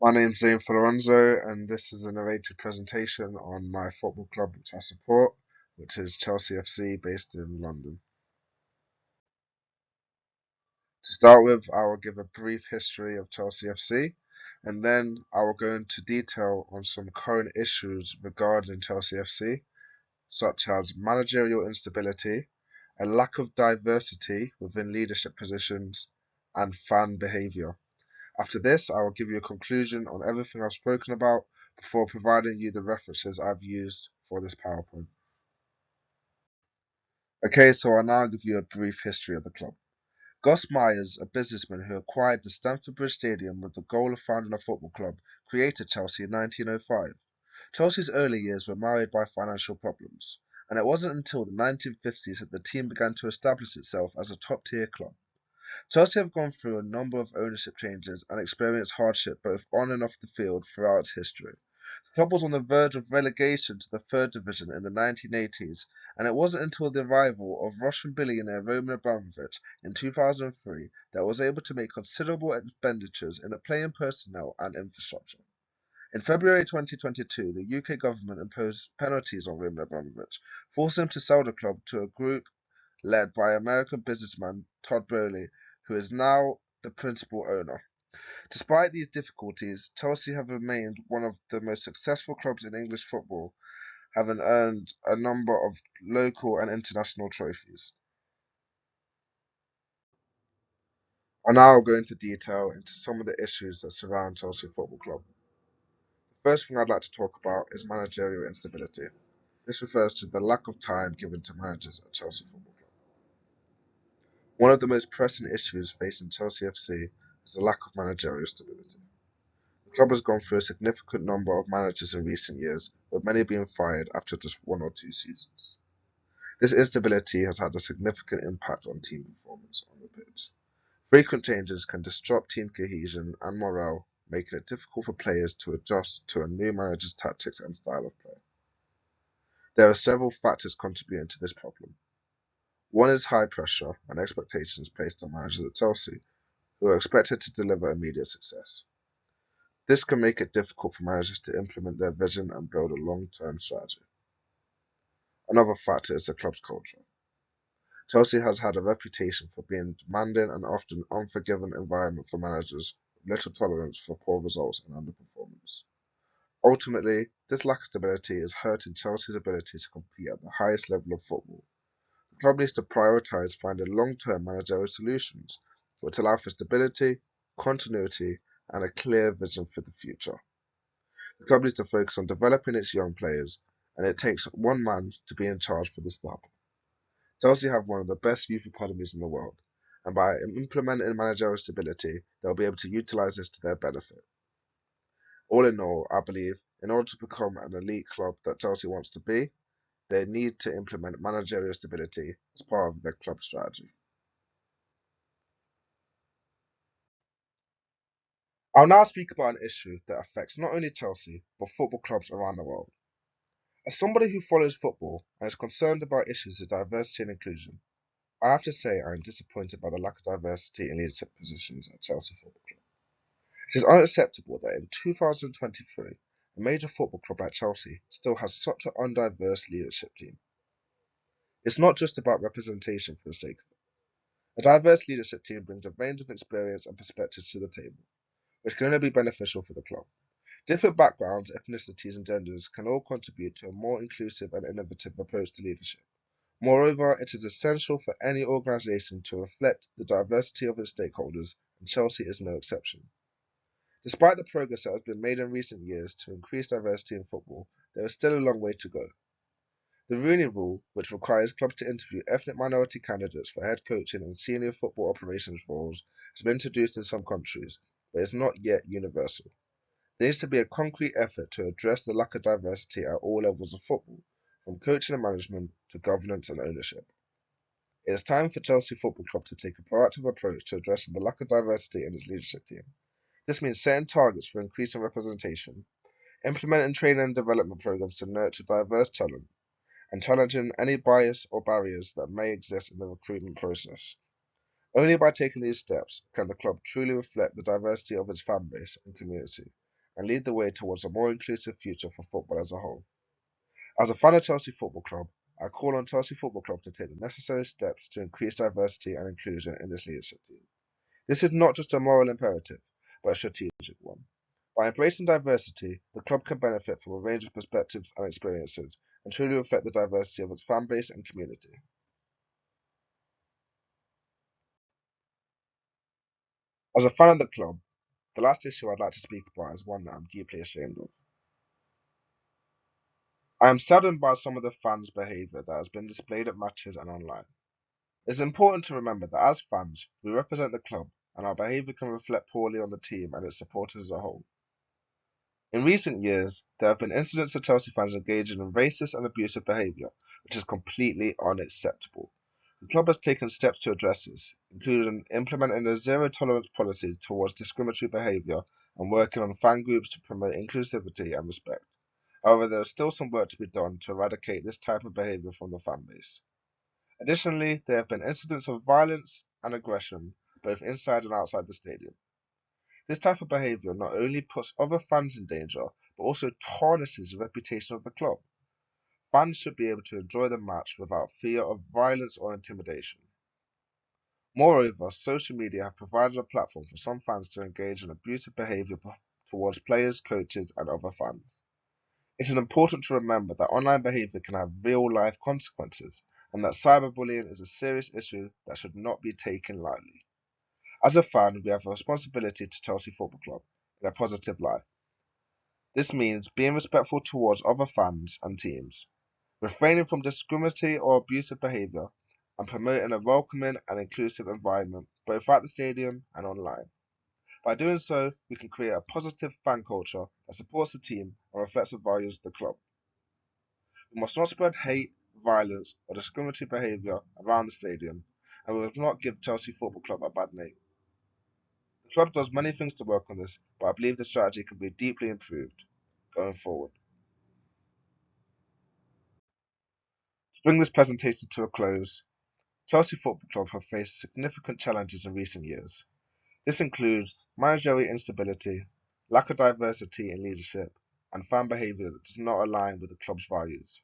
My name's Zane Folorunso, and this is a narrated presentation on my football club which I support, which is Chelsea FC, based in London. To start with, I will give a brief history of Chelsea FC, and then I will go into detail on some current issues regarding Chelsea FC, such as managerial instability, a lack of diversity within leadership positions, and fan behaviour. After this, I will give you a conclusion on everything I've spoken about before providing you the references I've used for this PowerPoint. Okay, so I'll now give you a brief history of the club. Gus Myers, a businessman who acquired the Stamford Bridge Stadium with the goal of founding a football club, created Chelsea in 1905. Chelsea's early years were marred by financial problems, and it wasn't until the 1950s that the team began to establish itself as a top-tier club. Chelsea have gone through a number of ownership changes and experienced hardship both on and off the field throughout its history. The club was on the verge of relegation to the third division in the 1980s, and it wasn't until the arrival of Russian billionaire Roman Abramovich in 2003 that it was able to make considerable expenditures in the playing personnel and infrastructure. In February 2022, the UK government imposed penalties on Roman Abramovich, forcing him to sell the club to a group led by American businessman Todd Boehly, who is now the principal owner. Despite these difficulties, Chelsea have remained one of the most successful clubs in English football, having earned a number of local and international trophies. I now go into detail into some of the issues that surround Chelsea Football Club. The first thing I'd like to talk about is managerial instability. This refers to the lack of time given to managers at Chelsea Football Club. One of the most pressing issues facing Chelsea FC is the lack of managerial stability. The club has gone through a significant number of managers in recent years, with many being fired after just one or two seasons. This instability has had a significant impact on team performance on the pitch. Frequent changes can disrupt team cohesion and morale, making it difficult for players to adjust to a new manager's tactics and style of play. There are several factors contributing to this problem. One is high pressure and expectations placed on managers at Chelsea, who are expected to deliver immediate success. This can make it difficult for managers to implement their vision and build a long-term strategy. Another factor is the club's culture. Chelsea has had a reputation for being a demanding and often unforgiving environment for managers with little tolerance for poor results and underperformance. Ultimately, this lack of stability is hurting Chelsea's ability to compete at the highest level of football. The club needs to prioritise finding long-term managerial solutions which allow for stability, continuity, and a clear vision for the future. The club needs to focus on developing its young players, and it takes one man to be in charge for this to happen. Chelsea have one of the best youth academies in the world, and by implementing managerial stability, they'll be able to utilise this to their benefit. All in all, I believe, in order to become an elite club that Chelsea wants to be, they need to implement managerial stability as part of their club strategy. I'll now speak about an issue that affects not only Chelsea, but football clubs around the world. As somebody who follows football and is concerned about issues of diversity and inclusion, I have to say I am disappointed by the lack of diversity in leadership positions at Chelsea Football Club. It is unacceptable that in 2023, a major football club like Chelsea still has such an undiverse leadership team. It's not just about representation for the sake of it. A diverse leadership team brings a range of experience and perspectives to the table, which can only be beneficial for the club. Different backgrounds, ethnicities, and genders can all contribute to a more inclusive and innovative approach to leadership. Moreover, it is essential for any organisation to reflect the diversity of its stakeholders, and Chelsea is no exception. Despite the progress that has been made in recent years to increase diversity in football, there is still a long way to go. The Rooney Rule, which requires clubs to interview ethnic minority candidates for head coaching and senior football operations roles, has been introduced in some countries, but is not yet universal. There needs to be a concrete effort to address the lack of diversity at all levels of football, from coaching and management to governance and ownership. It is time for Chelsea Football Club to take a proactive approach to addressing the lack of diversity in its leadership team. This means setting targets for increasing representation, implementing training and development programs to nurture diverse talent, and challenging any bias or barriers that may exist in the recruitment process. Only by taking these steps can the club truly reflect the diversity of its fan base and community, and lead the way towards a more inclusive future for football as a whole. As a fan of Chelsea Football Club, I call on Chelsea Football Club to take the necessary steps to increase diversity and inclusion in this leadership team. This is not just a moral imperative, but a strategic one. By embracing diversity, the club can benefit from a range of perspectives and experiences and truly reflect the diversity of its fan base and community. As a fan of the club, the last issue I'd like to speak about is one that I'm deeply ashamed of. I am saddened by some of the fans' behaviour that has been displayed at matches and online. It's important to remember that as fans, we represent the club, and our behaviour can reflect poorly on the team and its supporters as a whole. In recent years, there have been incidents of Chelsea fans engaging in racist and abusive behaviour, which is completely unacceptable. The club has taken steps to address this, including implementing a zero-tolerance policy towards discriminatory behaviour and working on fan groups to promote inclusivity and respect. However, there is still some work to be done to eradicate this type of behaviour from the fan base. Additionally, there have been incidents of violence and aggression, both inside and outside the stadium. This type of behaviour not only puts other fans in danger, but also tarnishes the reputation of the club. Fans should be able to enjoy the match without fear of violence or intimidation. Moreover, social media have provided a platform for some fans to engage in abusive behaviour towards players, coaches, and other fans. It is important to remember that online behaviour can have real-life consequences, and that cyberbullying is a serious issue that should not be taken lightly. As a fan, we have a responsibility to Chelsea Football Club in a positive light. This means being respectful towards other fans and teams, refraining from discriminatory or abusive behaviour, and promoting a welcoming and inclusive environment both at the stadium and online. By doing so, we can create a positive fan culture that supports the team and reflects the values of the club. We must not spread hate, violence, or discriminatory behaviour around the stadium, and we must not give Chelsea Football Club a bad name. The club does many things to work on this, but I believe the strategy can be deeply improved going forward. To bring this presentation to a close, Chelsea Football Club have faced significant challenges in recent years. This includes managerial instability, lack of diversity in leadership, and fan behaviour that does not align with the club's values.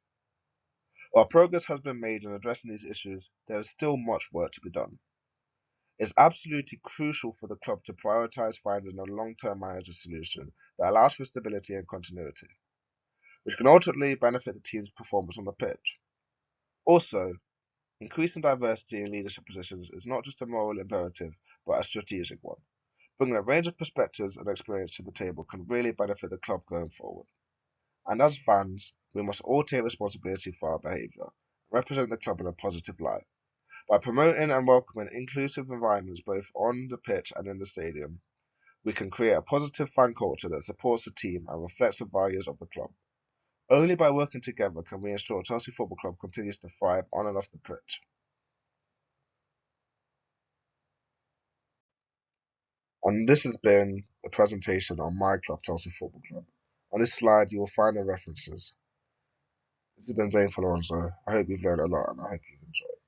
While progress has been made in addressing these issues, there is still much work to be done. It's absolutely crucial for the club to prioritise finding a long-term manager solution that allows for stability and continuity, which can ultimately benefit the team's performance on the pitch. Also, increasing diversity in leadership positions is not just a moral imperative, but a strategic one. Bringing a range of perspectives and experience to the table can really benefit the club going forward. And as fans, we must all take responsibility for our behaviour and represent the club in a positive light. By promoting and welcoming inclusive environments both on the pitch and in the stadium, we can create a positive fan culture that supports the team and reflects the values of the club. Only by working together can we ensure Chelsea Football Club continues to thrive on and off the pitch. And this has been a presentation on my club, Chelsea Football Club. On this slide, you will find the references. This has been Zane Folorunso. I hope you've learned a lot and I hope you've enjoyed.